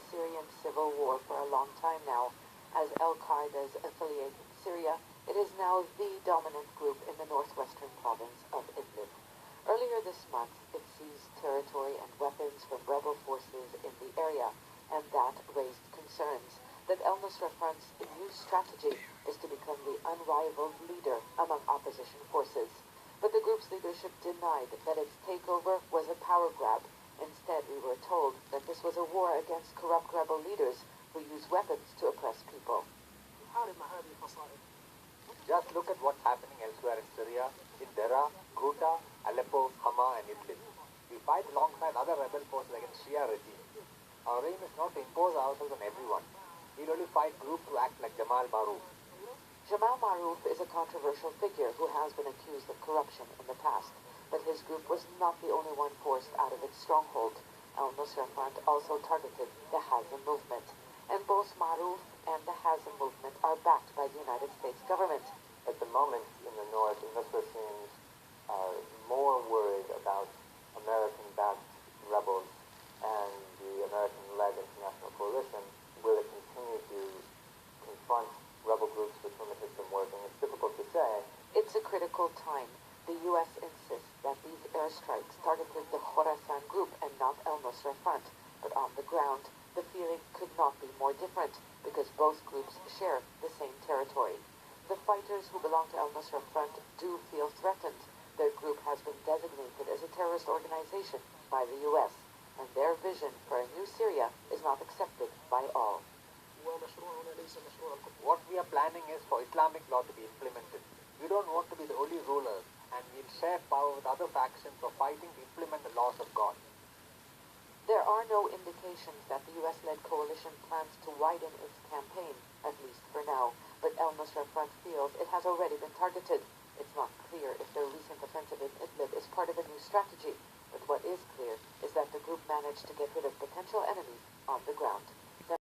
Syrian civil war for a long time now. As al-Qaeda's affiliate in Syria, it is now the dominant group in the northwestern province of Idlib. Earlier this month, it seized territory and weapons from rebel forces in the area, and that raised concerns that al-Nusra Front's new strategy is to become the unrivaled leader among opposition forces. But the group's leadership denied that its takeover was a power grab. Instead, we were told that this was a war against corrupt rebel leaders who use weapons to oppress people. Just look at what's happening elsewhere in Syria, in Dera, Ghouta, Aleppo, Hama, and Idlib. We fight alongside other rebel forces against Shia regime. Our aim is not to impose ourselves on everyone. We'll only fight groups who act like Jamal Maroof. Jamal Maroof is a controversial figure who has been accused of corruption in the past, but his group was not the only one forced out of its stronghold. Al-Nusra Front also targeted the Hazm movement, and both Maroof and the Hazm movement are backed by the United States government. At the moment in the north, Nusra seems more worried about American-backed rebels and the American-led international coalition. Will it continue to confront rebel groups with whom it has been working? It's difficult to say. It's a critical time. The U.S. insists that these airstrikes targeted the Khorasan group and not al-Nusra Front, but on the ground, the feeling could not be more different because both groups share the same territory. The fighters who belong to al-Nusra Front do feel threatened. Their group has been designated as a terrorist organization by the U.S., and their vision for a new Syria is not accepted by all. What we are planning is for Islamic law to be implemented. We don't want to be the only rulers, and we'll share power with other factions for fighting to implement the laws of God. There are no indications that the U.S.-led coalition plans to widen its campaign, at least for now, but al-Nusra Front feels it has already been targeted. It's not clear if their recent offensive in Idlib is part of a new strategy, but what is clear is that the group managed to get rid of potential enemies on the ground.